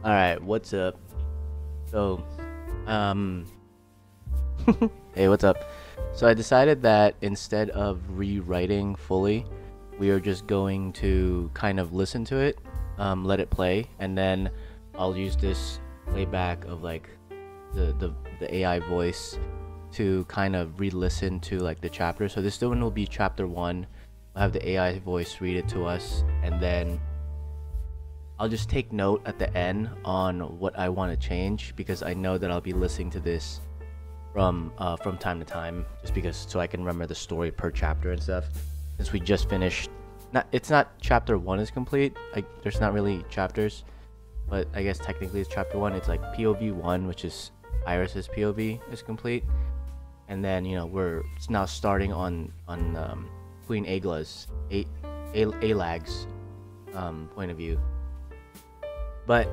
All right, what's up? So, um, hey, what's up? So I decided that instead of rewriting fully, we are just going to kind of listen to it, let it play, and then I'll use this playback of like the AI voice to kind of re-listen to like the chapter. So this one will be chapter one. I'll have the AI voice read it to us, and then I'll just take note at the end on what I want to change because I know that I'll be listening to this from time to time, just because so I can remember the story per chapter and stuff. Since we just finished, it's not chapter one is complete. Like there's not really chapters, but I guess technically it's chapter one. It's like POV one, which is Iris's POV is complete, and then we're now starting on Queen Agla's Alag's point of view. But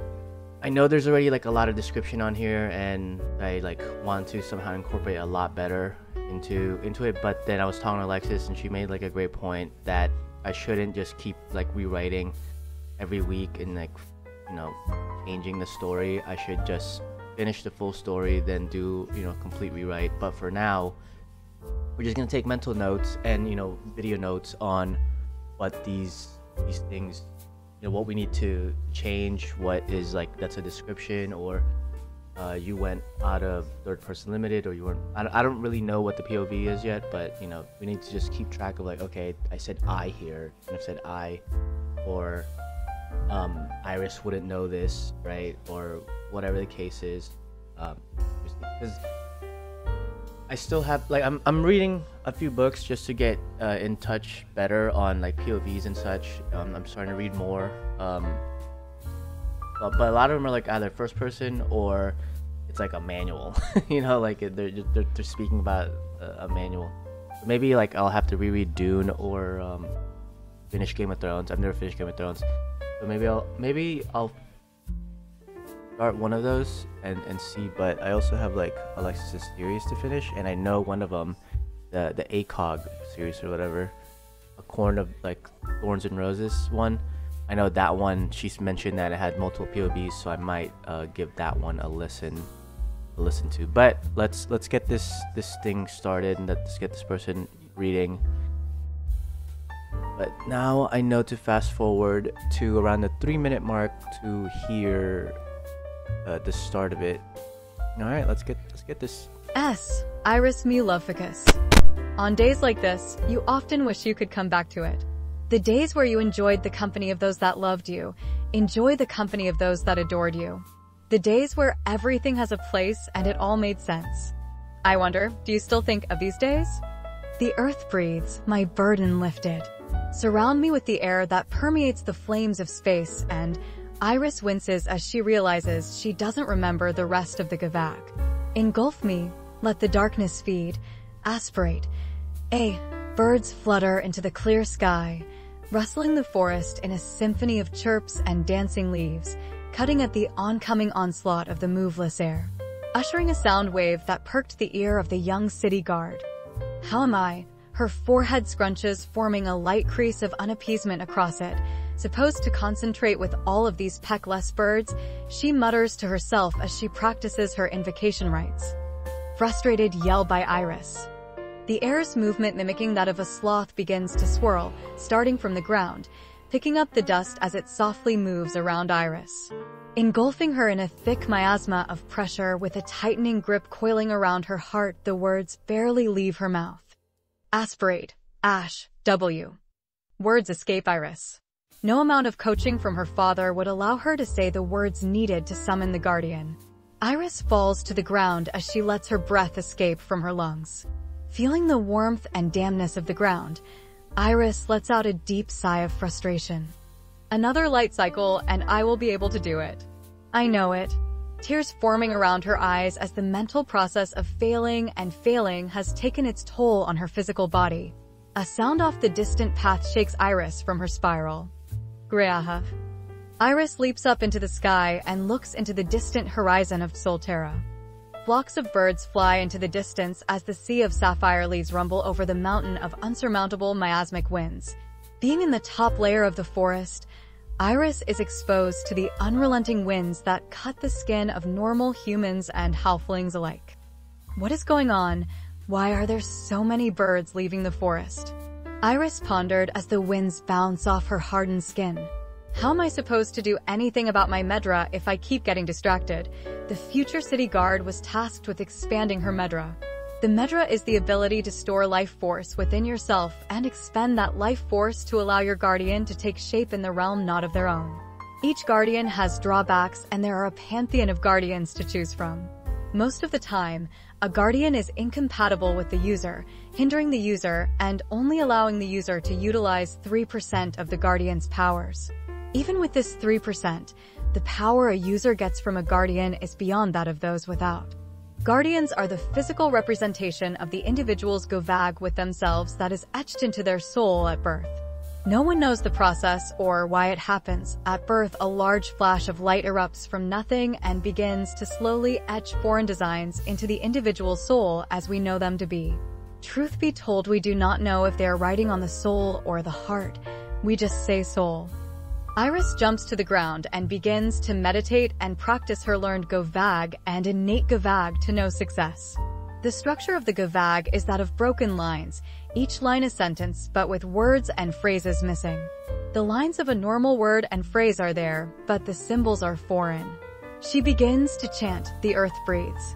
I know there's already like a lot of description on here, and I like want to somehow incorporate a lot better into it. But then I was talking to Alexis, and she made like a great point that I shouldn't just keep like rewriting every week and like changing the story. I should just finish the full story, then do complete rewrite. But for now, we're just gonna take mental notes and video notes on what these things, what we need to change, what is like that's a description, or you went out of third person limited, or you weren't. I don't really know what the POV is yet, but we need to just keep track of like, okay, I said I here, and I've said I, or Iris wouldn't know this, right, or whatever the case is, because I still have like I'm reading a few books just to get in touch better on like POVs and such. I'm starting to read more, but a lot of them are like either first person or it's like a manual. Like they're speaking about a manual. Maybe like I'll have to reread Dune or finish Game of Thrones. I've never finished Game of Thrones, so maybe I'll start one of those and see. But I also have like Alexis's series to finish, and I know one of them, the ACOG series or whatever, a corn of like thorns and roses one. I know that one, she's mentioned that it had multiple POVs, so I might give that one a listen to. But let's get this thing started, and let's get this person reading. But now I know to fast forward to around the 3-minute mark to hear the start of it. All right, let's get this. S. Iris Muloficus. On days like this, you often wish you could come back to it. The days where you enjoyed the company of those that loved you, enjoy the company of those that adored you. The days where everything has a place and it all made sense. I wonder, do you still think of these days? The earth breathes, my burden lifted. Surround me with the air that permeates the flames of space, and Iris winces as she realizes she doesn't remember the rest of the Gavak. Engulf me, let the darkness feed, aspirate. Birds flutter into the clear sky, rustling the forest in a symphony of chirps and dancing leaves, cutting at the oncoming onslaught of the moveless air, ushering a sound wave that perked the ear of the young city guard. How am I? Her forehead scrunches, forming a light crease of unappeasement across it. Supposed to concentrate with all of these peckless birds, she mutters to herself as she practices her invocation rites. Frustrated yell by Iris. The air's movement mimicking that of a sloth begins to swirl, starting from the ground, picking up the dust as it softly moves around Iris. Engulfing her in a thick miasma of pressure with a tightening grip coiling around her heart, the words barely leave her mouth. Aspirate, Ash, W. Words escape Iris. No amount of coaching from her father would allow her to say the words needed to summon the guardian. Iris falls to the ground as she lets her breath escape from her lungs. Feeling the warmth and dampness of the ground, Iris lets out a deep sigh of frustration. Another light cycle, and I will be able to do it. I know it. Tears forming around her eyes as the mental process of failing and failing has taken its toll on her physical body. A sound off the distant path shakes Iris from her spiral. Greaha. Iris leaps up into the sky and looks into the distant horizon of Solterra. Flocks of birds fly into the distance as the sea of sapphire leaves rumble over the mountain of unsurmountable miasmic winds. Being in the top layer of the forest, Iris is exposed to the unrelenting winds that cut the skin of normal humans and halflings alike. What is going on? Why are there so many birds leaving the forest? Iris pondered as the winds bounce off her hardened skin. How am I supposed to do anything about my Medra if I keep getting distracted? The future city guard was tasked with expanding her Medra. The Medra is the ability to store life force within yourself and expend that life force to allow your guardian to take shape in the realm not of their own. Each guardian has drawbacks, and there are a pantheon of guardians to choose from. Most of the time, a guardian is incompatible with the user, hindering the user and only allowing the user to utilize 3% of the guardian's powers. Even with this 3%, the power a user gets from a guardian is beyond that of those without. Guardians are the physical representation of the individual's govag with themselves that is etched into their soul at birth. No one knows the process or why it happens. At birth, a large flash of light erupts from nothing and begins to slowly etch foreign designs into the individual's soul as we know them to be. Truth be told, we do not know if they are writing on the soul or the heart. We just say soul. Iris jumps to the ground and begins to meditate and practice her learned govag and innate govag to no success. The structure of the govag is that of broken lines, each line a sentence but with words and phrases missing. The lines of a normal word and phrase are there, but the symbols are foreign. She begins to chant, "The earth breathes."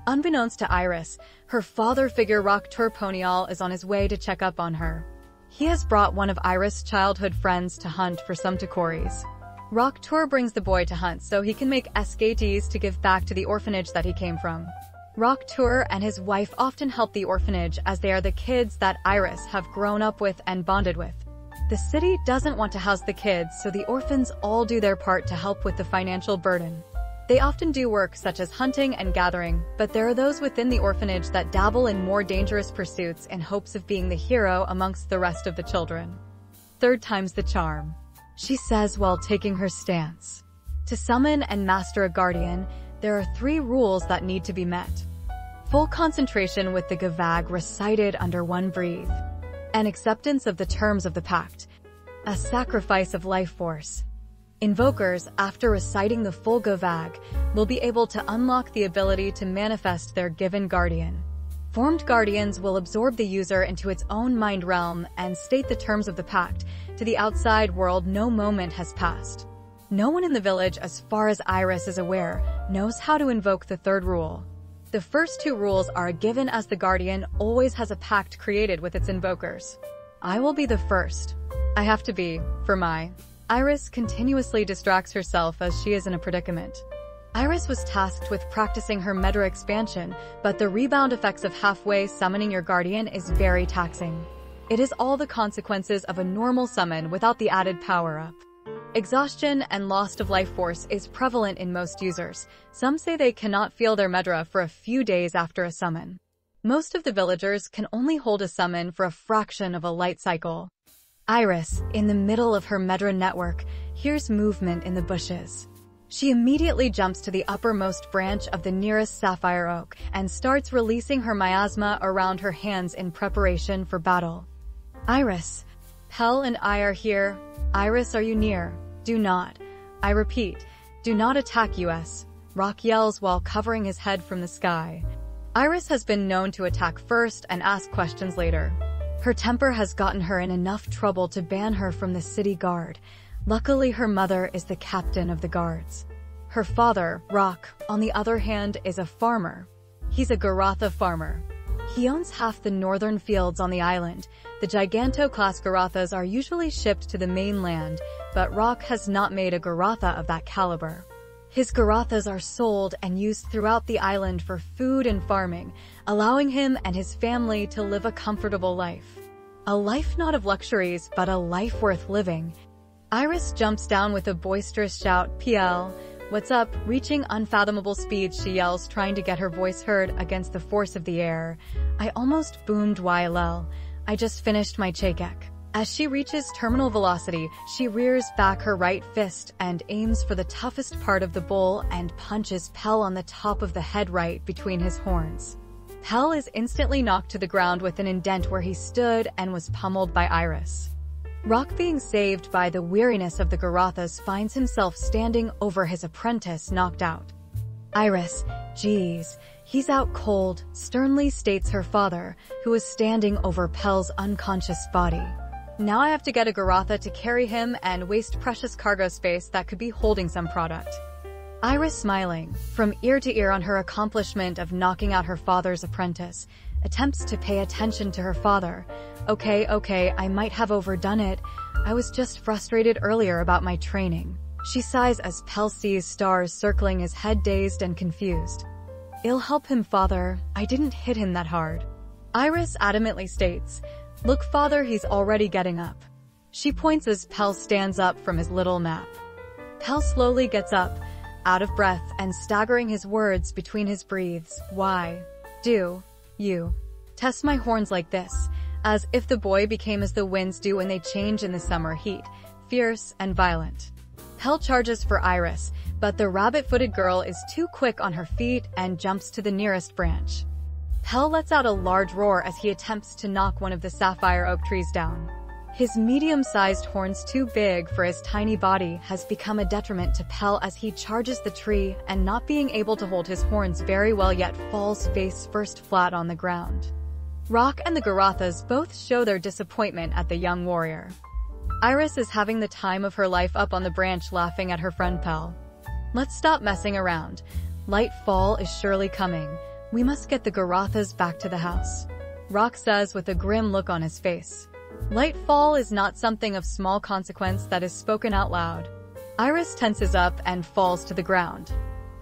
Unbeknownst to Iris, her father figure Rock Turponial is on his way to check up on her. He has brought one of Iris' childhood friends to hunt for some Tokoris. Rock Tur brings the boy to hunt so he can make SKTs to give back to the orphanage that he came from. Rock Tur and his wife often help the orphanage as they are the kids that Iris have grown up with and bonded with. The city doesn't want to house the kids, so the orphans all do their part to help with the financial burden. They often do work such as hunting and gathering, but there are those within the orphanage that dabble in more dangerous pursuits in hopes of being the hero amongst the rest of the children. Third time's the charm, she says while taking her stance. To summon and master a guardian, there are 3 rules that need to be met. Full concentration with the govag recited under one breath. An acceptance of the terms of the pact. A sacrifice of life force. Invokers, after reciting the full govag, will be able to unlock the ability to manifest their given guardian. Formed guardians will absorb the user into its own mind realm and state the terms of the pact. To the outside world, no moment has passed. No one in the village, as far as Iris is aware, knows how to invoke the 3rd rule. The first 2 rules are given as the guardian always has a pact created with its invokers. I will be the first. I have to be, for my... Iris continuously distracts herself as she is in a predicament. Iris was tasked with practicing her Medra expansion, but the rebound effects of halfway summoning your guardian is very taxing. It is all the consequences of a normal summon without the added power-up. Exhaustion and loss of life force is prevalent in most users. Some say they cannot feel their Medra for a few days after a summon. Most of the villagers can only hold a summon for a fraction of a light cycle. Iris, in the middle of her Medra network, hears movement in the bushes. She immediately jumps to the uppermost branch of the nearest sapphire oak and starts releasing her miasma around her hands in preparation for battle. Iris, Pel and I are here. Iris, are you near? Do not. I repeat, do not attack us. Rock yells while covering his head from the sky. Iris has been known to attack first and ask questions later. Her temper has gotten her in enough trouble to ban her from the city guard. Luckily, her mother is the captain of the guards. Her father, Rock, on the other hand, is a farmer. He's a Garatha farmer. He owns half the northern fields on the island. The Giganto-class Garathas are usually shipped to the mainland, but Rock has not made a Garatha of that caliber. His Garathas are sold and used throughout the island for food and farming, allowing him and his family to live a comfortable life. A life not of luxuries, but a life worth living. Iris jumps down with a boisterous shout, "PL, what's up?" Reaching unfathomable speeds, she yells, trying to get her voice heard against the force of the air. I almost boomed YLL. I just finished my Chekek. As she reaches terminal velocity, she rears back her right fist and aims for the toughest part of the bull and punches Pel on the top of the head right between his horns. Pel is instantly knocked to the ground with an indent where he stood and was pummeled by Iris. Rock, being saved by the weariness of the Garathas, finds himself standing over his apprentice, knocked out. Iris, geez, he's out cold, sternly states her father, who is standing over Pel's unconscious body. Now I have to get a Garatha to carry him and waste precious cargo space that could be holding some product. Iris, smiling from ear to ear on her accomplishment of knocking out her father's apprentice, attempts to pay attention to her father. Okay, I might have overdone it. I was just frustrated earlier about my training. She sighs as Pel sees stars circling his head, dazed and confused. It'll help him, father. I didn't hit him that hard. Iris adamantly states, look, father, he's already getting up. She points as Pel stands up from his little nap. Pel slowly gets up, out of breath and staggering his words between his breaths. Why do you test my horns like this? As if the boy became as the winds do when they change in the summer heat, fierce and violent. Pel charges for Iris, but the rabbit-footed girl is too quick on her feet and jumps to the nearest branch. Pel lets out a large roar as he attempts to knock one of the sapphire oak trees down. His medium-sized horns, too big for his tiny body, has become a detriment to Pel as he charges the tree and, not being able to hold his horns very well yet, falls face first flat on the ground. Rock and the Garathas both show their disappointment at the young warrior. Iris is having the time of her life up on the branch, laughing at her friend Pel. Let's stop messing around. Light fall is surely coming. We must get the Garathas back to the house. Rock says with a grim look on his face. Light fall is not something of small consequence that is spoken out loud. Iris tenses up and falls to the ground.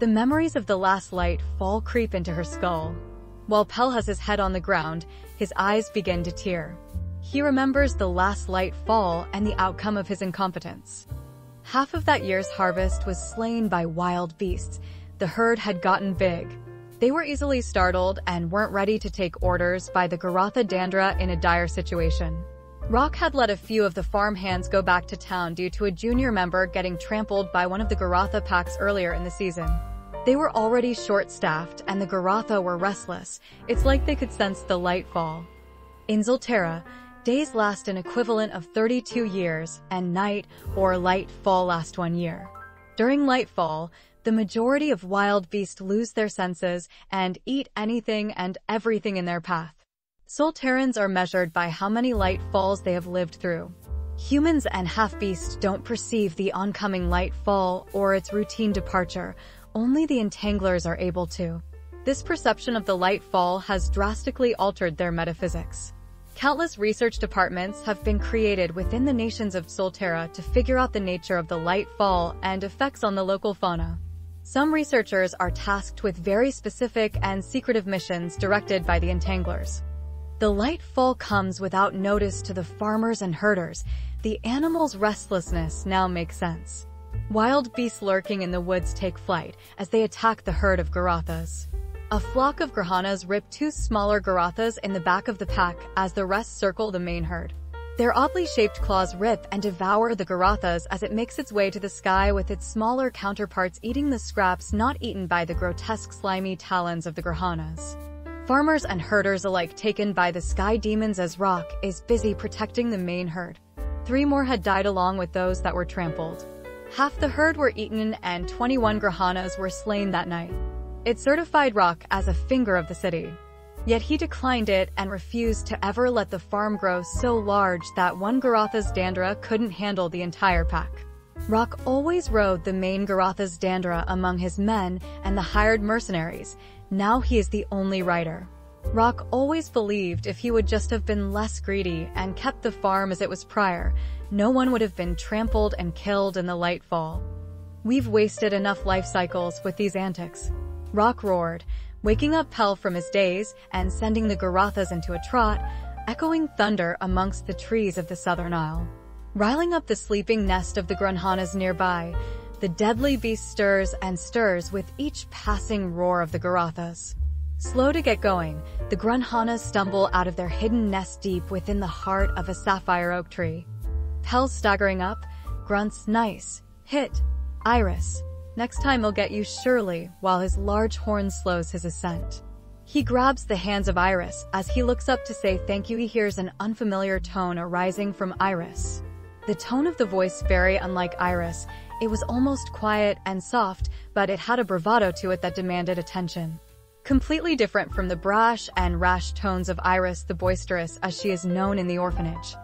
The memories of the last light fall creep into her skull. While Pel has his head on the ground, his eyes begin to tear. He remembers the last light fall and the outcome of his incompetence. Half of that year's harvest was slain by wild beasts. The herd had gotten big. They were easily startled and weren't ready to take orders by the Garatha Dandra in a dire situation. Rock had let a few of the farm hands go back to town due to a junior member getting trampled by one of the Garatha packs earlier in the season. They were already short-staffed and the Garatha were restless. It's like they could sense the light fall. In Zoltera, days last an equivalent of 32 years, and night or light fall last 1 year. During lightfall, the majority of wild beasts lose their senses and eat anything and everything in their path. Solterans are measured by how many light falls they have lived through. Humans and half-beasts don't perceive the oncoming light fall or its routine departure. Only the Entanglers are able to. This perception of the light fall has drastically altered their metaphysics. Countless research departments have been created within the nations of Soltera to figure out the nature of the light fall and effects on the local fauna. Some researchers are tasked with very specific and secretive missions directed by the Entanglers. The light fall comes without notice to the farmers and herders. The animals' restlessness now makes sense. Wild beasts lurking in the woods take flight as they attack the herd of Garathas. A flock of Grahanas rip two smaller Garathas in the back of the pack as the rest circle the main herd. Their oddly shaped claws rip and devour the Garathas as it makes its way to the sky, with its smaller counterparts eating the scraps not eaten by the grotesque slimy talons of the Grahanas. Farmers and herders alike taken by the sky demons as Rock is busy protecting the main herd. 3 more had died along with those that were trampled. Half the herd were eaten and 21 Grahanas were slain that night. It certified Rock as a finger of the city. Yet he declined it and refused to ever let the farm grow so large that one Garatha's Dandra couldn't handle the entire pack. Rock always rode the main Garatha's Dandra among his men and the hired mercenaries. Now he is the only rider. Rock always believed if he would just have been less greedy and kept the farm as it was prior, no one would have been trampled and killed in the light fall. We've wasted enough life cycles with these antics. Rock roared, waking up Pel from his daze and sending the Garathas into a trot, echoing thunder amongst the trees of the southern isle. Riling up the sleeping nest of the Grunhanas nearby, the deadly beast stirs and stirs with each passing roar of the Garathas. Slow to get going, the Grunhanas stumble out of their hidden nest deep within the heart of a sapphire oak tree. Pel staggering up, grunts, "Nice hit, Iris. Next time I'll get you surely," while his large horn slows his ascent. He grabs the hands of Iris as he looks up to say thank you. He hears an unfamiliar tone arising from Iris. The tone of the voice very unlike Iris. It was almost quiet and soft, but it had a bravado to it that demanded attention. Completely different from the brash and rash tones of Iris the boisterous as she is known in the orphanage.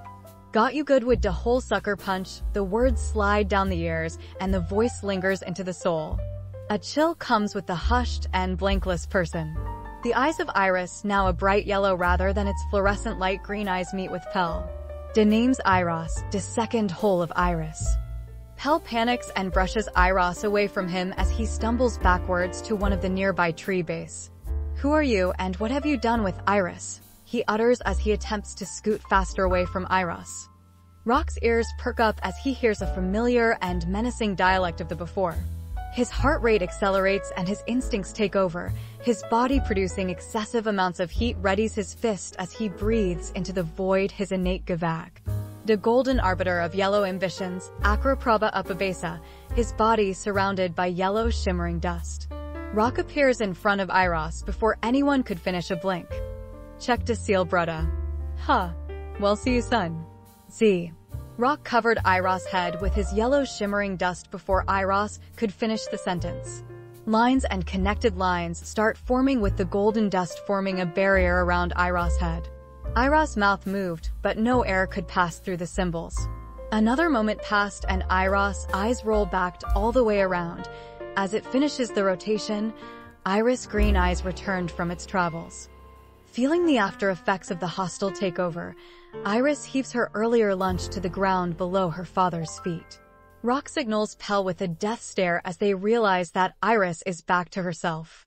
Got you good with da whole sucker punch, the words slide down the ears, and the voice lingers into the soul. A chill comes with the hushed and blankless person. The eyes of Iris, now a bright yellow rather than its fluorescent light green eyes, meet with Pell. De name's Iros, de second whole of Iris. Pell panics and brushes Iros away from him as he stumbles backwards to one of the nearby tree base. Who are you and what have you done with Iris? He utters as he attempts to scoot faster away from Iros. Rock's ears perk up as he hears a familiar and menacing dialect of the before. His heart rate accelerates and his instincts take over, his body producing excessive amounts of heat readies his fist as he breathes into the void his innate gavag. The golden arbiter of yellow ambitions, Acropraba Upabesa, his body surrounded by yellow shimmering dust. Rock appears in front of Iros before anyone could finish a blink. Check to seal brudda. Huh. Well, see you, son. Z. Rock covered Iros' head with his yellow shimmering dust before Iros could finish the sentence. Lines and connected lines start forming with the golden dust forming a barrier around Iros' head. Iros' mouth moved, but no air could pass through the symbols. Another moment passed and Iros' eyes roll back all the way around. As it finishes the rotation, Iris' green eyes returned from its travels. Feeling the after effects of the hostile takeover, Iris heaves her earlier lunch to the ground below her father's feet. Rock signals Pell with a death stare as they realize that Iris is back to herself.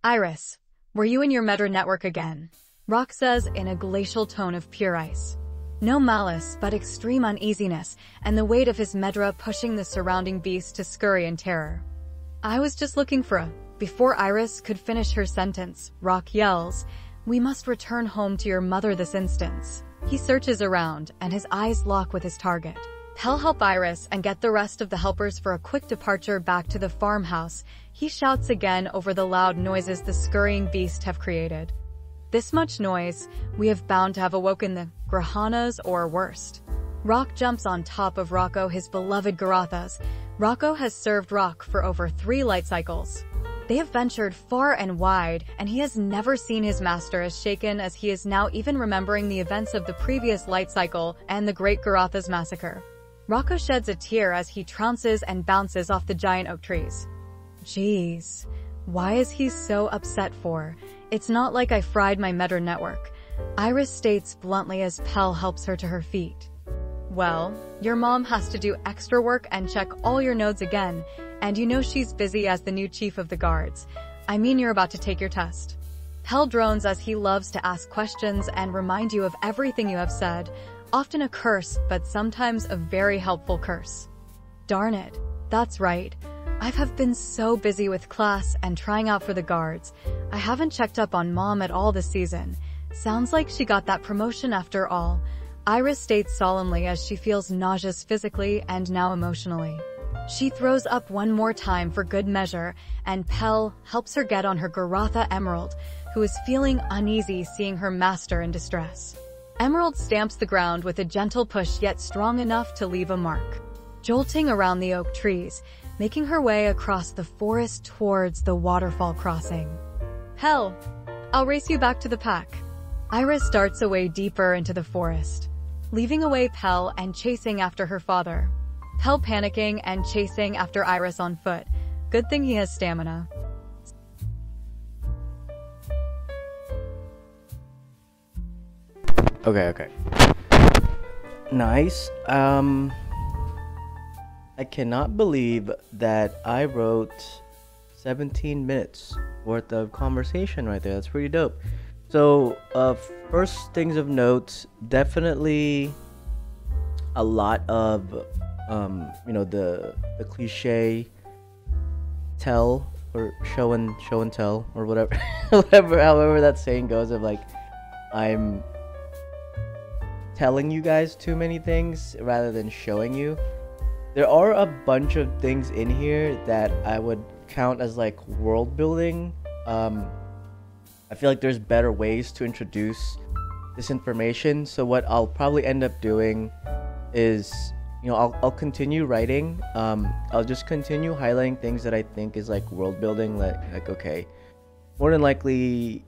Iris, were you in your Medra network again? Rock says in a glacial tone of pure ice. No malice, but extreme uneasiness, and the weight of his Medra pushing the surrounding beast to scurry in terror. I was just looking for a... Before Iris could finish her sentence, Rock yells, "We must return home to your mother this instance." He searches around, and his eyes lock with his target. Pell help Iris and get the rest of the helpers for a quick departure back to the farmhouse. He shouts again over the loud noises the scurrying beast have created. This much noise, we have bound to have awoken the Grahanas or worst. Rock jumps on top of Rocco, his beloved Garathas. Rocco has served Rock for over 3 light cycles. They have ventured far and wide, and he has never seen his master as shaken as he is now, even remembering the events of the previous light cycle and the Great Garathas massacre. Rocco sheds a tear as he trounces and bounces off the giant oak trees. Jeez, why is he so upset for? It's not like I fried my Medra network, Iris states bluntly as Pell helps her to her feet. Well, your mom has to do extra work and check all your nodes again, and you know she's busy as the new chief of the guards. I mean, you're about to take your test. Pell drones as he loves to ask questions and remind you of everything you have said, often a curse, but sometimes a very helpful curse. Darn it, that's right. I have been so busy with class and trying out for the guards. I haven't checked up on mom at all this season. Sounds like she got that promotion after all. Iris states solemnly as she feels nauseous physically and now emotionally. She throws up one more time for good measure, and Pell helps her get on her Garatha Emerald, who is feeling uneasy seeing her master in distress. Emerald stamps the ground with a gentle push yet strong enough to leave a mark. Jolting around the oak trees, making her way across the forest towards the waterfall crossing. Hell, I'll race you back to the pack. Iris darts away deeper into the forest, leaving away Pell and chasing after her father. Pell panicking and chasing after Iris on foot. Good thing he has stamina. Okay. Nice. I cannot believe that I wrote 17 minutes worth of conversation right there. That's pretty dope. So, first things of note, definitely a lot of, the cliche tell or show and tell or whatever, however that saying goes of like, I'm telling you guys too many things rather than showing you. There are a bunch of things in here that I would count as like world building. I feel like there's better ways to introduce this information. So what I'll probably end up doing is, I'll continue writing. I'll just continue highlighting things that I think is like world building. Like okay, more than likely,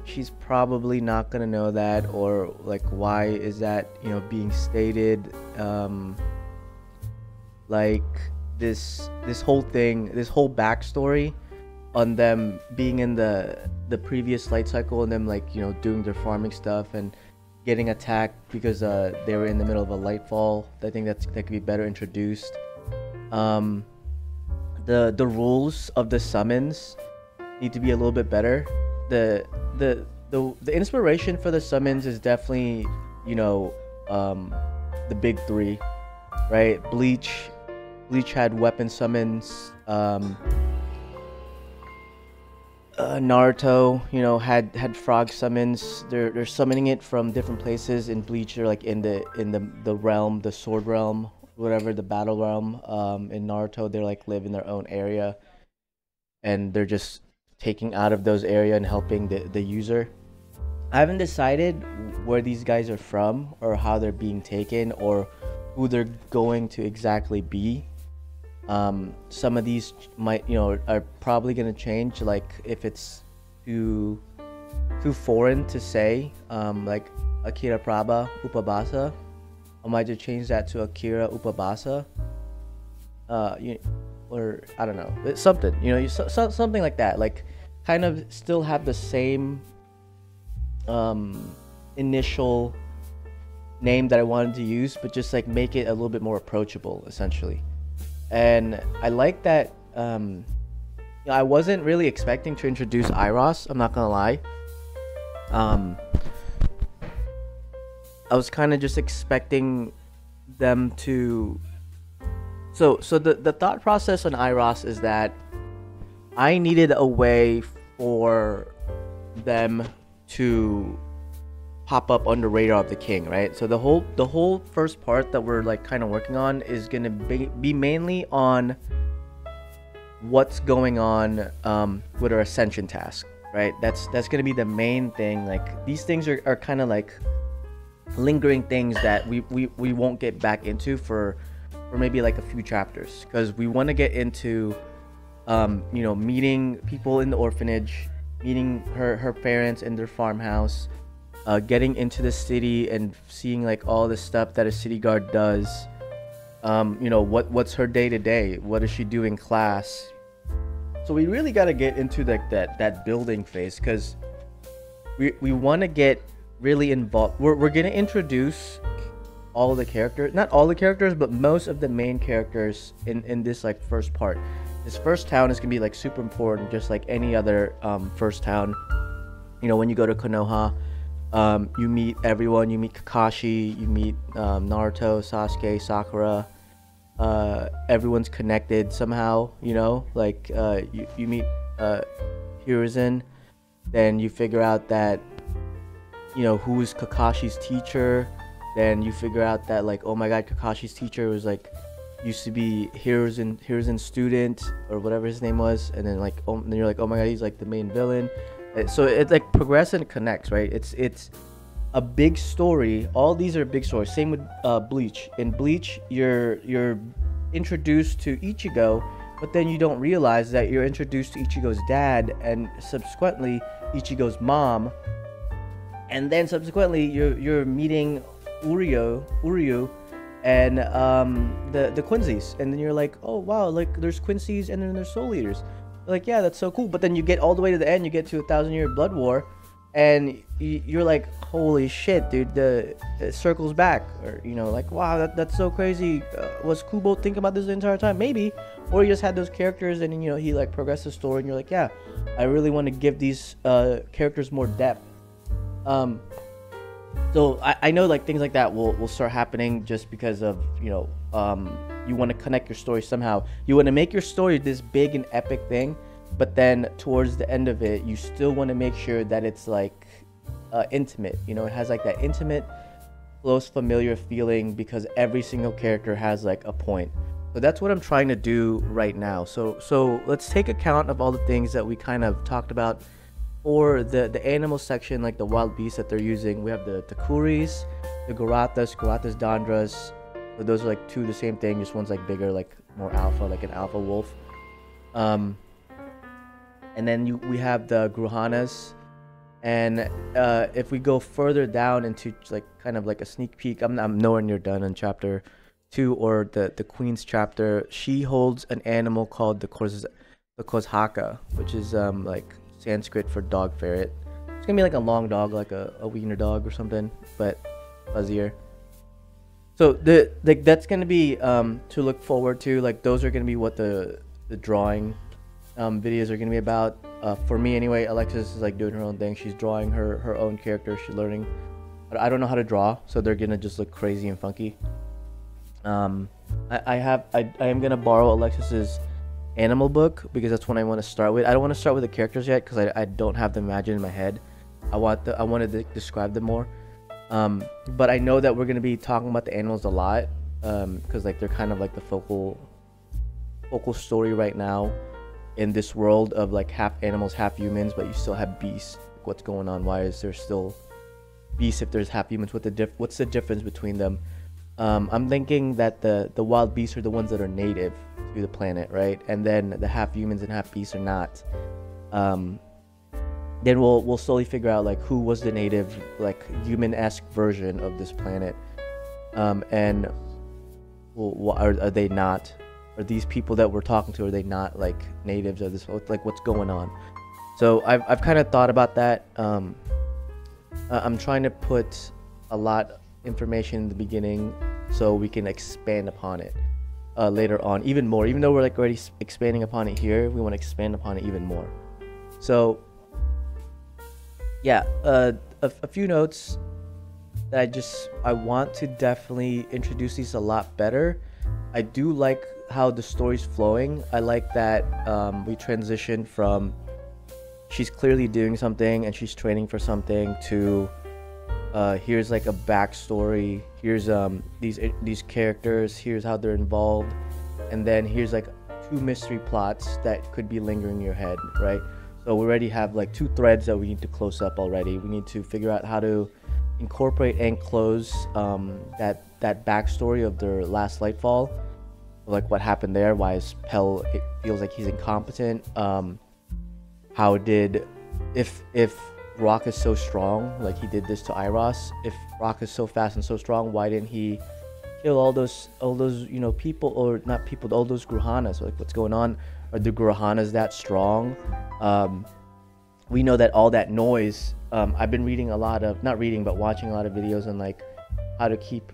she's probably not gonna know that, or like why is that being stated. Like this whole thing, this whole backstory on them being in the previous light cycle, and them like doing their farming stuff and getting attacked because they were in the middle of a light fall. I think that could be better introduced. The rules of the summons need to be a little bit better. The inspiration for the summons is definitely the big three, right? Bleach had weapon summons. Naruto, had frog summons. They're summoning it from different places. In Bleach, they're like in the realm, the sword realm, whatever, the battle realm. In Naruto, they're like live in their own area, and they're just taking out of those area and helping the user. I haven't decided where these guys are from, or how they're being taken, or who they're going to exactly be. Some of these might, are probably gonna change. Like if it's too foreign to say, like Akira Praba Upabasa, I might just change that to Akira Upabasa. Or I don't know, it's something, something like that. Like kind of still have the same initial name that I wanted to use, but just like make it a little bit more approachable, essentially. And I like that. I wasn't really expecting to introduce Iroh. I'm not gonna lie. I was kind of just expecting them to. So the thought process on Iroh is that I needed a way for them to pop up on the radar of the king, right? So the whole first part that we're like kind of working on is gonna be mainly on what's going on with our ascension task, right? That's gonna be the main thing. Like these things are kind of like lingering things that we won't get back into for maybe like a few chapters, because we want to get into meeting people in the orphanage, meeting her parents in their farmhouse, getting into the city and seeing like all the stuff that a city guard does. What's her day to day, what does she do in class. So we really got to get into like that building phase, because we want to get really involved. We're gonna introduce all the characters, not all the characters, but most of the main characters in this like first part. This first town is gonna be like super important, just like any other first town. When you go to Konoha, you meet everyone. You meet Kakashi, you meet Naruto, Sasuke, Sakura. Everyone's connected somehow, like you meet Hiruzen, then you figure out that who's Kakashi's teacher. Then you figure out that like, oh my god, Kakashi's teacher was like used to be Hiruzen's student, or whatever his name was. And then like, then you're like, oh my god, he's like the main villain. So it like progresses and connects, right? It's a big story. All these are big stories. Same with Bleach. In Bleach, you're introduced to Ichigo, but then you don't realize that you're introduced to Ichigo's dad, and subsequently Ichigo's mom, and then subsequently you're meeting Uryu and the Quincy's, and then you're like, oh wow, like there's Quincy's and then there's Soul Eaters. Like, yeah, that's so cool. But then you get all the way to the end, you get to 1,000-year blood war, and you're like, holy shit, dude, it circles back. Or like, wow, that's so crazy. Was Kubo thinking about this the entire time? Maybe. Or he just had those characters, and he like progressed the story, and you're like, yeah, I really want to give these characters more depth. So I know like things like that will start happening, just because of you want to connect your story somehow. You want to make your story this big and epic thing, but then towards the end of it, you still want to make sure that it's like intimate. It has like that intimate, close, familiar feeling, because every single character has like a point. So that's what I'm trying to do right now. So let's take account of all the things that we kind of talked about. Or the animal section, like the wild beasts that they're using. We have the Kuris, the Garatas, Dandras, So those are like two the same thing, just one's like bigger, like more alpha, like an alpha wolf. And then we have the Gruhanas. And if we go further down into like kind of like a sneak peek, I'm nowhere near done in chapter 2 or the Queen's chapter. She holds an animal called the Kozhaka, which is like Sanskrit for dog ferret. It's gonna be like a long dog, like a wiener dog or something, but fuzzier. So that's gonna be to look forward to. Like those are gonna be what the drawing videos are gonna be about. For me anyway, Alexis is like doing her own thing. She's drawing her own character. She's learning. But I don't know how to draw, so they're gonna just look crazy and funky. I am gonna borrow Alexis's animal book because that's what I want to start with. I don't want to start with the characters yet because I don't have them imagined in my head. I wanted to describe them more. But I know that we're gonna be talking about the animals a lot because like they're kind of like the focal story right now in this world of like half animals, half humans, but you still have beasts. Like, what's going on? Why is there still beasts if there's half humans? What's the difference between them? I'm thinking that the wild beasts are the ones that are native to the planet, right? And then the half humans and half beasts are not. Then we'll slowly figure out like who was the native, like human-esque version of this planet, and are they not? Are these people that we're talking to, are they not like natives of this? Like what's going on? So I've kind of thought about that. I'm trying to put a lot of information in the beginning so we can expand upon it later on even more. Even though we're like already expanding upon it here, we want to expand upon it even more. So yeah, a few notes that I want to definitely introduce these a lot better. I do like how the story's flowing. I like that we transition from she's clearly doing something and she's training for something to here's like a backstory, here's these characters, here's how they're involved, and then here's like 2 mystery plots that could be lingering in your head, right? So we already have like 2 threads that we need to close up already. We need to figure out how to incorporate and close that backstory of their last Lightfall, like what happened there, why is Pell, it feels like he's incompetent, how did, if Rock is so strong, like he did this to Iross, if Rock is so fast and so strong, why didn't he kill all those you know people, or not people, all those Gruhanas? Like what's going on? Are the Gruhanas that strong? We know that all that noise, I've been reading a lot of, not reading but watching a lot of videos on like how to keep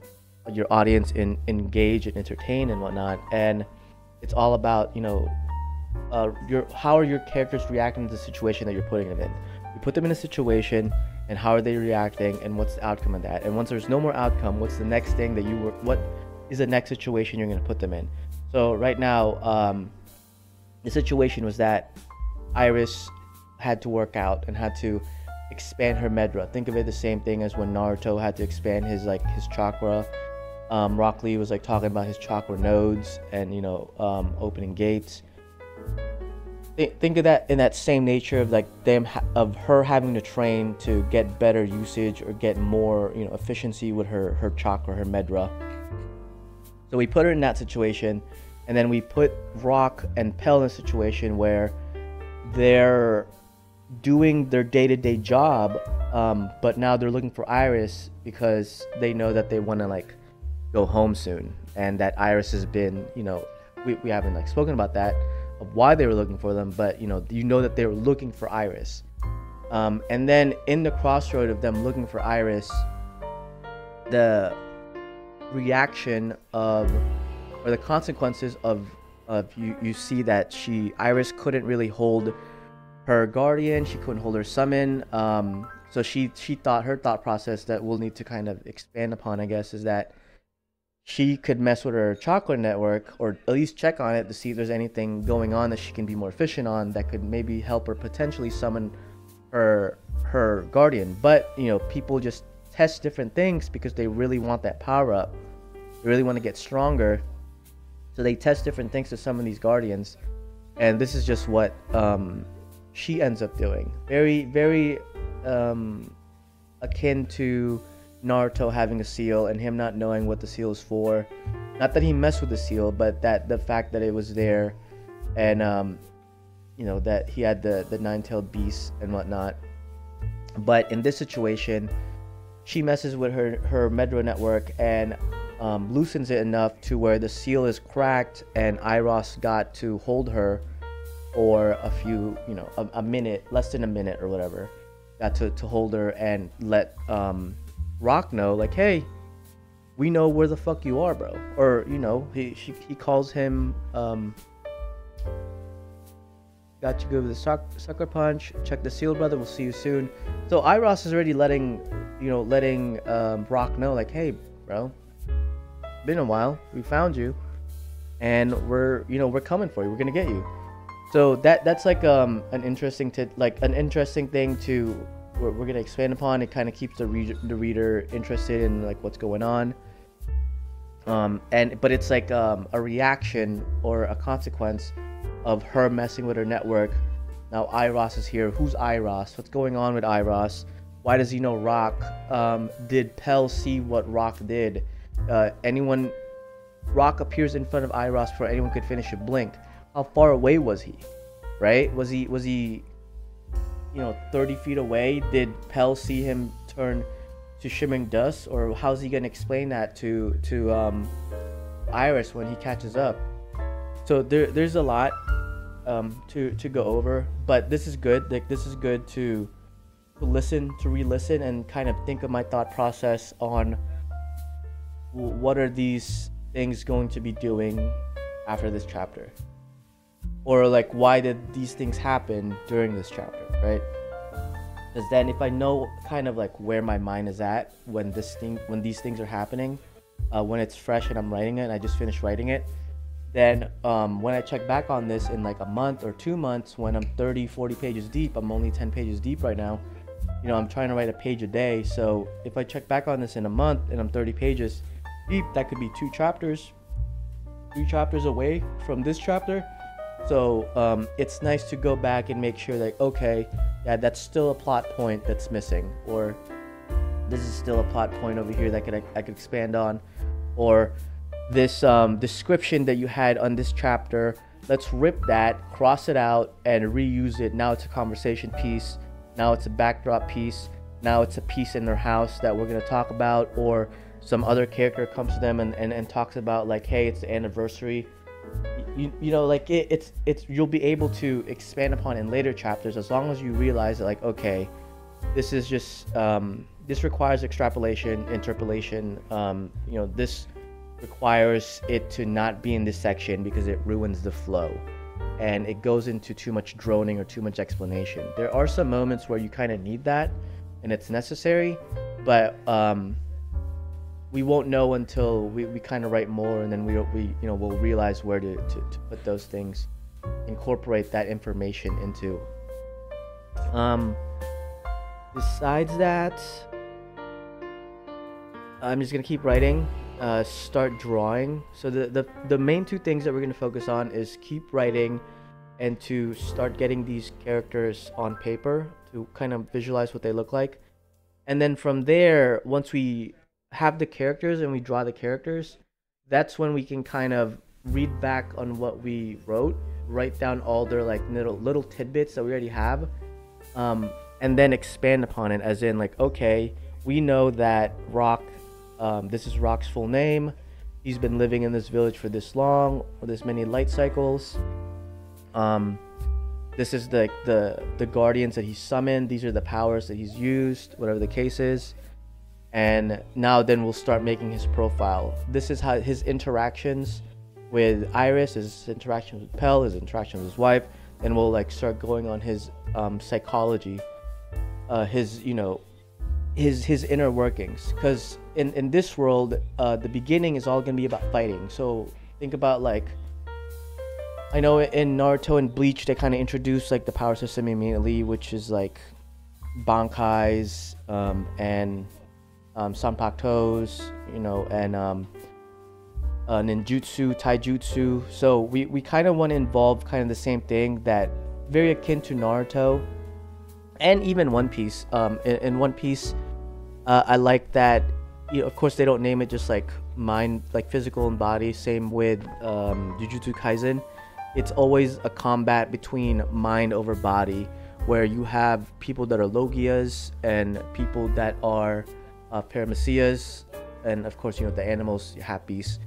your audience engaged and entertained and whatnot, and it's all about, you know, how are your characters reacting to the situation that you're putting them in. You put them in a situation, and how are they reacting, and what's the outcome of that? And once there's no more outcome, what's the next thing that what is the next situation you're going to put them in? So right now, the situation was that Iris had to work out and had to expand her Medra. Think of it the same thing as when Naruto had to expand his chakra. Rock Lee was like talking about his chakra nodes and, you know, opening gates. Think of that in that same nature of like of her having to train to get better usage or get more, you know, efficiency with her chakra, her Medra. So we put her in that situation, and then we put Rock and Pell in a situation where they're doing their day-to-day job, but now they're looking for Iris because they know that they want to like go home soon, and that Iris has been, you know, we haven't like spoken about that, of why they were looking for them, but you know that they were looking for Iris. And then in the crossroad of them looking for Iris, the reaction of, or the consequences of you see that Iris couldn't really hold her guardian, she couldn't hold her summon, so she thought, her thought process that we'll need to kind of expand upon, I guess, is that she could mess with her chakra network, or at least check on it to see if there's anything going on that she can be more efficient on that could maybe help her potentially summon her guardian. But you know, people just test different things because they really want that power up, they really want to get stronger, so they test different things to summon these guardians. And this is just what she ends up doing, very akin to Naruto having a seal and him not knowing what the seal is for. Not that he messed with the seal, but that the fact that it was there, and you know, that he had the nine-tailed beast and whatnot. But in this situation, she messes with her Medro network and loosens it enough to where the seal is cracked, and Iroh got to hold her for a few, you know, a minute, less than a minute or whatever. Got to hold her and let Rock know, like, hey, we know where the fuck you are, bro. Or, you know, he calls him, got you good with the sucker punch, check the seal, brother, we'll see you soon. So Iroh is already letting Rock know, like, hey, bro, been a while, we found you, and we're coming for you, we're gonna get you. So that's like an interesting thing to we're gonna expand upon. It kind of keeps the reader interested in like what's going on. But it's like a reaction or a consequence of her messing with her network. Now Iroh is here. Who's Iroh? What's going on with Iroh? Why does he know Rock? Did Pell see what Rock did? Rock appears in front of Iroh before anyone could finish a blink. How far away was he? Right? Was he 30 feet away? Did Pell see him turn to shimmering dust? Or how's he gonna explain that to Iris when he catches up? So there's a lot to go over, but this is good. Like, this is good to re-listen and kind of think of my thought process on what are these things going to be doing after this chapter, or like why did these things happen during this chapter, right? Because then if I know kind of like where my mind is at when these things are happening, when it's fresh and I'm writing it and I just finished writing it, then when I check back on this in like a month or 2 months, when I'm 30-40 pages deep, I'm only 10 pages deep right now, I'm trying to write a page a day. So if I check back on this in a month and I'm 30 pages deep, that could be 3 chapters away from this chapter. So it's nice to go back and make sure that, okay, yeah, that's still a plot point that's missing, or this is still a plot point over here that I could expand on, or this description that you had on this chapter, let's rip that, cross it out, and reuse it. Now it's a conversation piece, now it's a backdrop piece, now it's a piece in their house that we're going to talk about, or some other character comes to them and talks about, like, hey, it's the anniversary. Like it's you'll be able to expand upon in later chapters, as long as you realize that, like, okay, this is just this requires extrapolation, interpolation. This requires it to not be in this section because it ruins the flow and it goes into too much droning or too much explanation. There are some moments where you kind of need that and it's necessary, but we won't know until we kind of write more, and then we'll realize where to put those things, incorporate that information into. Besides that, I'm just gonna keep writing, start drawing. So the main 2 things that we're gonna focus on is keep writing and to start getting these characters on paper to kind of visualize what they look like. And then from there, once we have the characters and we draw the characters, that's when we can kind of read back on what we wrote, write down all their like little tidbits that we already have, and then expand upon it, as in, like, okay, we know that Rock, this is Rock's full name, he's been living in this village for this long, or this many light cycles, this is the guardians that he summoned, these are the powers that he's used, whatever the case is. And now then we'll start making his profile. This is how his interactions with Iris, his interactions with Pell, his interactions with his wife, and we'll like start going on his psychology, his inner workings. Because in this world, the beginning is all gonna be about fighting. So think about, like, I know in Naruto and Bleach they kind of introduce like the power system immediately, which is like Bankais and Sanpaktos, and ninjutsu, taijutsu. So we kind of want to involve kind of the same thing, that very akin to Naruto and even One Piece. In One Piece, I like that, you know, of course they don't name it just like mind, like physical and body. Same with Jujutsu Kaisen. It's always a combat between mind over body, where you have people that are Logias and people that are Paramecias, and of course, you know, the animals, half beasts,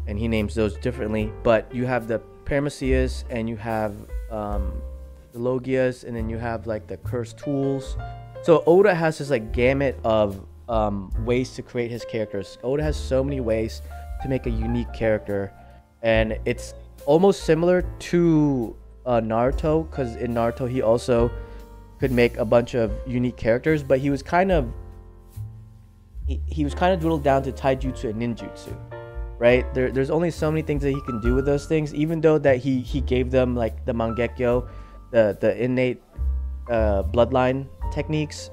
and he names those differently. But you have the Paramecias, and you have the Logias, and then you have like the cursed tools. So Oda has this like gamut of ways to create his characters. Oda has so many ways to make a unique character, and it's almost similar to Naruto, because in Naruto he also could make a bunch of unique characters, but he was kind of dwindled down to taijutsu and ninjutsu, right? There's only so many things that he can do with those things, even though that he gave them like the Mangekyo, the innate bloodline techniques.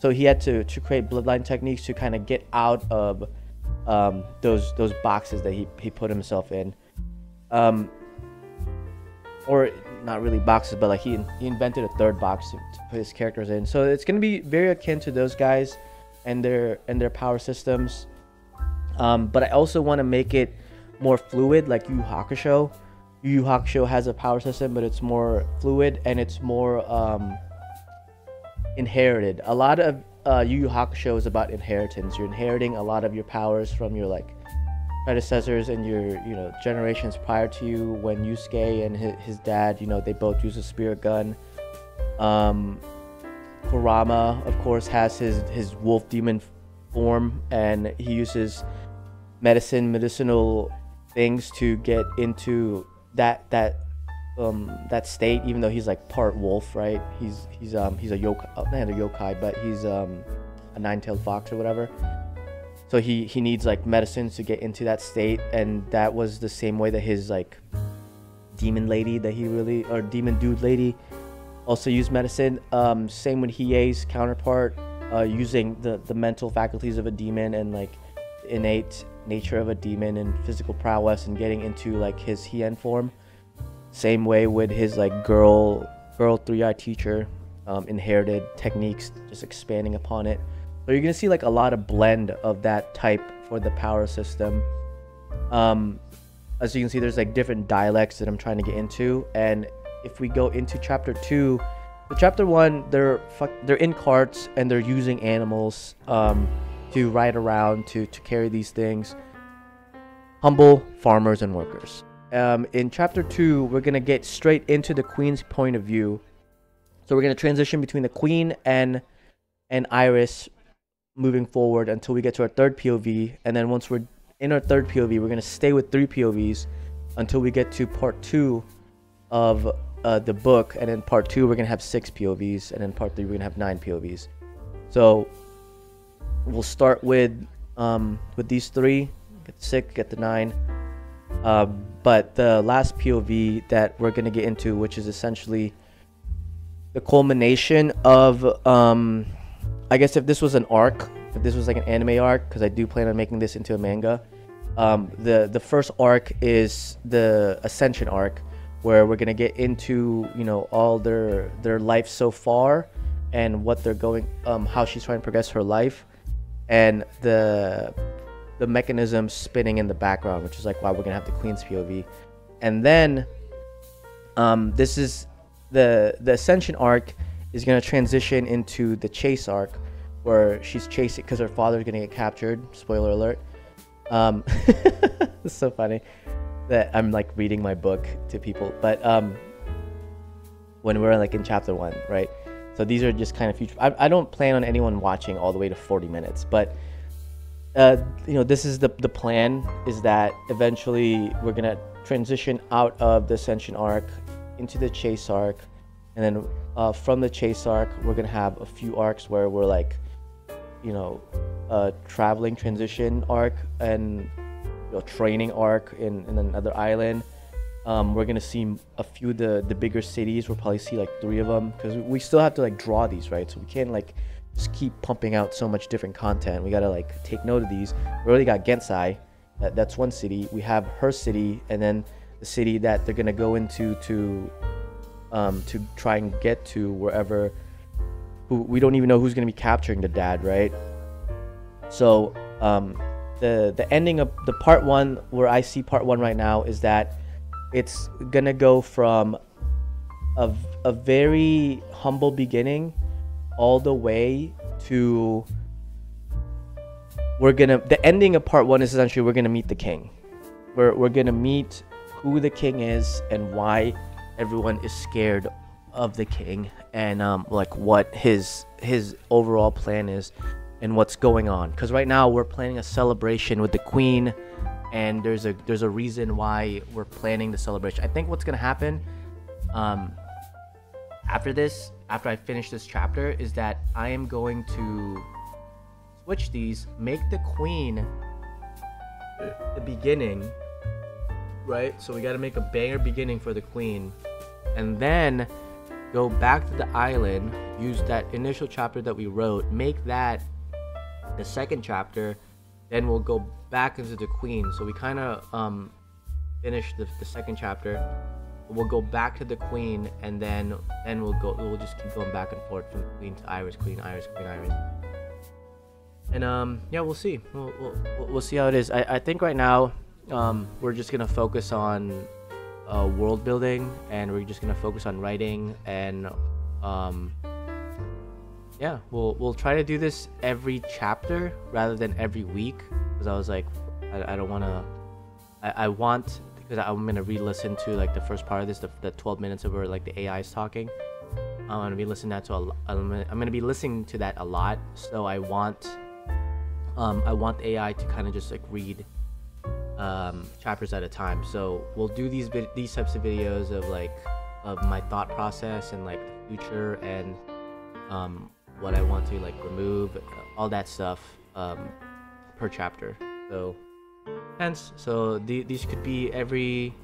So he had to create bloodline techniques to kind of get out of those boxes that he put himself in, or not really boxes, but like he invented a third box to put his characters in. So it's going to be very akin to those guys and their power systems, but I also want to make it more fluid, like Yu Yu Hakusho. Yu Yu Hakusho has a power system, but it's more fluid and it's more inherited. A lot of Yu Yu Hakusho is about inheritance. You're inheriting a lot of your powers from your like predecessors and your, you know, generations prior to you. When Yusuke and his dad, you know, they both use a spirit gun. Kurama, of course, has his wolf demon form, and he uses medicinal things to get into that state, even though he's like part wolf, right? He's a yokai, not a yokai, but he's a nine-tailed fox or whatever. So he needs like medicines to get into that state, and that was the same way that his like demon lady demon dude lady also used medicine. Same with Hiei's counterpart, using the mental faculties of a demon and like innate nature of a demon and physical prowess, and getting into like his Hien form. Same way with his like girl three-eye teacher, inherited techniques, just expanding upon it. So you're gonna see like a lot of blend of that type for the power system. As you can see, there's like different dialects that I'm trying to get into, and if we go into chapter 2, so chapter 1, they're in carts and they're using animals to ride around to carry these things. Humble farmers and workers. In chapter 2, we're gonna get straight into the queen's point of view. So we're gonna transition between the queen and Iris moving forward until we get to our third POV, and then once we're in our third POV, we're gonna stay with 3 POVs until we get to part 2 of the book, and in part 2 we're gonna have 6 POVs, and in part 3 we're gonna have 9 POVs. So we'll start with these 3, get 6, get the 9. But the last POV that we're gonna get into, which is essentially the culmination of I guess if this was an arc, if this was like an anime arc, because I do plan on making this into a manga, the first arc is the Ascension arc, where we're gonna get into, you know, all their life so far and what they're going, how she's trying to progress her life, and the mechanism spinning in the background, which is like why we're gonna have the Queen's POV. And then this is the Ascension arc is gonna transition into the Chase arc, where she's chasing because her father's gonna get captured. Spoiler alert. It's so funny that I'm like reading my book to people, but when we're like in chapter 1, right? So these are just kind of future. I don't plan on anyone watching all the way to 40 minutes, but you know, this is the plan, is that eventually we're gonna transition out of the Ascension arc into the Chase arc, and then from the Chase arc we're gonna have a few arcs where we're like, you know, traveling transition arc and, you know, training arc in another island. We're gonna see a few of the bigger cities. We'll probably see like 3 of them, because we still have to like draw these, right? So we can't like just keep pumping out so much different content. We gotta like take note of these. We already got Gensai, that's one city. We have her city, and then the city that they're gonna go into to try and get to wherever. Who we don't even know who's gonna be capturing the dad, right? So the ending of the part 1, where I see part 1 right now, is that it's gonna go from a very humble beginning all the way to the ending of part 1 is essentially we're gonna meet the king. We're gonna meet who the king is and why everyone is scared of the king, and like what his overall plan is and what's going on. Because right now we're planning a celebration with the queen, and there's a reason why we're planning the celebration. I think what's gonna happen after I finish this chapter is that I am going to switch these, make the queen the beginning, right? So we got to make a banger beginning for the queen, and then go back to the island, use that initial chapter that we wrote, make that the second chapter, then we'll go back into the queen. So we kind of finish the second chapter, we'll go back to the queen, and then we'll just keep going back and forth from queen to Iris, queen, Iris, queen, Iris. And yeah, we'll see. We'll see how it is. I think right now we're just gonna focus on world building, and we're just gonna focus on writing, and yeah, we'll try to do this every chapter rather than every week, because I was like, I don't want to. I want, because I'm gonna re-listen to like the first part of this, the 12 minutes of where like the AI is talking. I'm gonna be listening to that a lot. So I want the AI to kind of just like read chapters at a time. So we'll do these types of videos of my thought process and like the future, and what I want to like remove, all that stuff per chapter. So hence, so these could be every,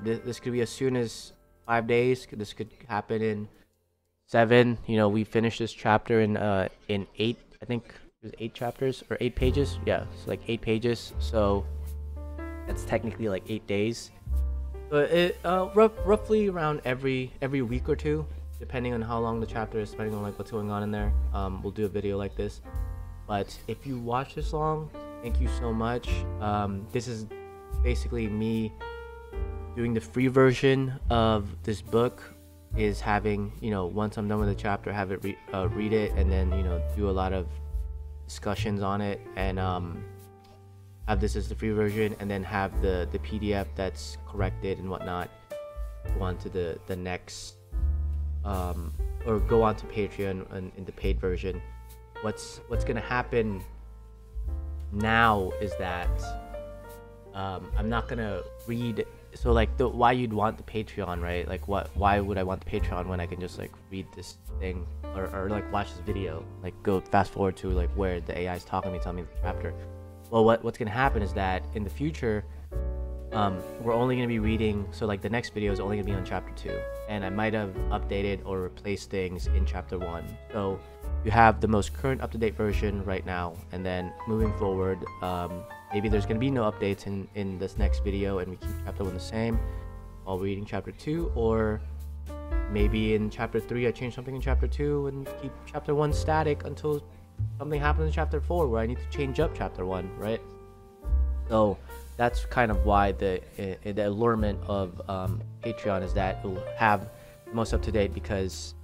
this could be as soon as 5 days. This could happen in 7. We finished this chapter in 8, I think it was 8 chapters or 8 pages. Yeah, it's like 8 pages. So that's technically like 8 days. But it roughly around every week or 2, depending on how long the chapter is, depending on like what's going on in there. We'll do a video like this. But if you watch this long, thank you so much. This is basically me doing the free version of this book, is having, once I'm done with the chapter, have it read it, and then do a lot of discussions on it, and have this as the free version, and then have the PDF that's corrected and whatnot go on to the next or go on to Patreon and in the paid version. What's gonna happen now is that I'm not gonna read. So like why you'd want the Patreon, right? Like why would I want the Patreon when I can just like read this thing or like watch this video, like go fast forward to like where the AI is talking to me, telling me the chapter. Well, what's gonna happen is that in the future, we're only gonna be reading. So like the next video is only gonna be on chapter 2, and I might have updated or replaced things in chapter 1. So you have the most current up-to-date version right now, and then moving forward, maybe there's going to be no updates in this next video, and we keep chapter 1 the same while reading chapter 2, or maybe in chapter 3 I change something in chapter 2 and keep chapter 1 static until something happens in chapter 4 where I need to change up chapter 1, right? So that's kind of why the allurement of Patreon is that it'll have the most up-to-date, because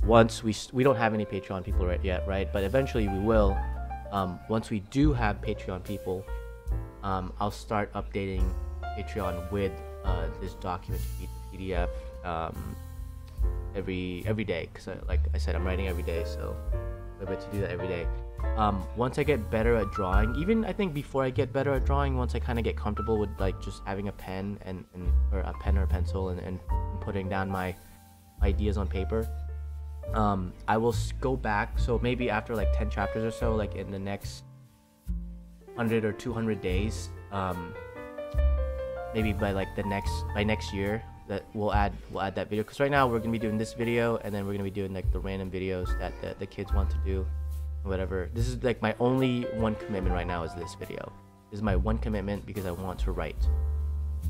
once we don't have any Patreon people yet, right? But eventually we will. Once we do have Patreon people, I'll start updating Patreon with this document PDF every day, because like I said, I'm writing every day, so I'm able to do that every day. Once I get better at drawing, even I think before I get better at drawing, once I kind of get comfortable with like just having a pen or a pen or a pencil and putting down my ideas on paper, I will go back. So maybe after like 10 chapters or so, like in the next 100 or 200 days, maybe by next year, that we'll add that video. Because right now we're gonna be doing this video, and then we're gonna be doing like the random videos that the kids want to do, whatever. This is like my only one commitment right now, is this video. This is my one commitment, because I want to write,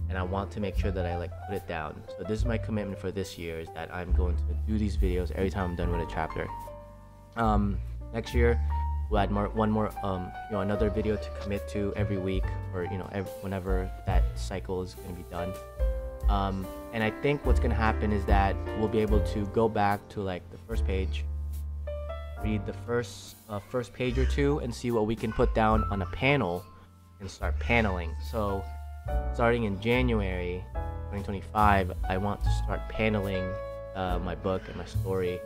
and I want to make sure that I like put it down. So this is my commitment for this year, is that I'm going to do these videos every time I'm done with a chapter. Next year we'll add one more another video to commit to every week, or whenever that cycle is going to be done. And I think what's going to happen is that we'll be able to go back to like the first page, read the first page or two, and see what we can put down on a panel and start paneling. So starting in January 2025, I want to start paneling my book and my story,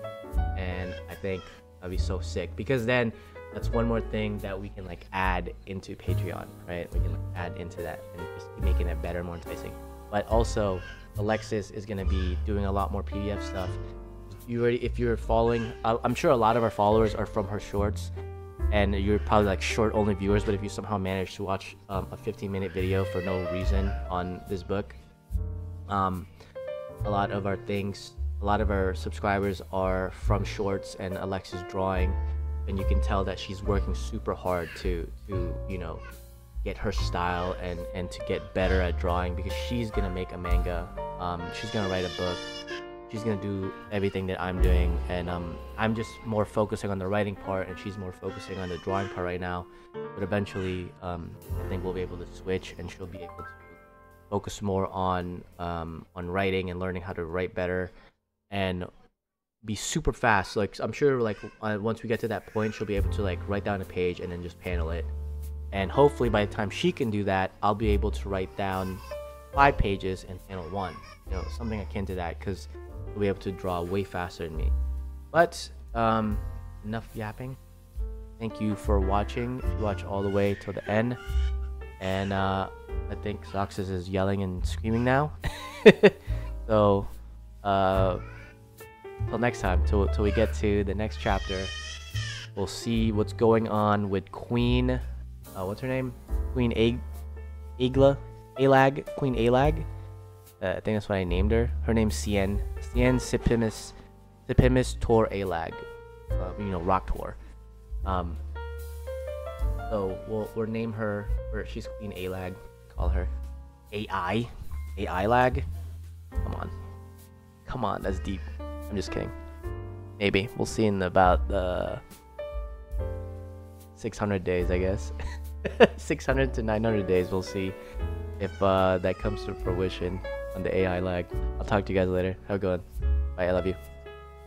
and I think that'd be so sick, because then that's one more thing that we can like add into Patreon, right? We can like add into that and just keep making it better, more enticing. But also, Alexis is gonna be doing a lot more PDF stuff. If you're following, I'm sure a lot of our followers are from her shorts, and you're probably like short only viewers. But if you somehow manage to watch a 15-minute video for no reason on this book, a lot of our subscribers are from shorts and Alexis drawing, and you can tell that she's working super hard to get her style and to get better at drawing, because she's gonna make a manga, she's gonna write a book, she's gonna do everything that I'm doing, and I'm just more focusing on the writing part, and she's more focusing on the drawing part right now. But eventually, I think we'll be able to switch, and she'll be able to focus more on writing and learning how to write better and be super fast. Like, I'm sure like once we get to that point, she'll be able to like write down a page and then just panel it. And hopefully by the time she can do that, I'll be able to write down 5 pages and panel 1, something akin to that, because we'll be able to draw way faster than me. But enough yapping. Thank you for watching. If you watch all the way till the end, and I think Zoxus is yelling and screaming now. So till next time, till we get to the next chapter, we'll see what's going on with Queen. What's her name? Queen Alag. Queen Alag. I think that's what I named her. Her name's Cien Sipimus Tor Alag. Rock Tor. So we'll name her, or she's Queen Alag. Call her AI Lag. Come on, that's deep. I'm just kidding. Maybe we'll see in about 600 days, I guess. 600 to 900 days, we'll see if that comes to fruition on the AI Lag. I'll talk to you guys later. Have a good one. Bye, I love you.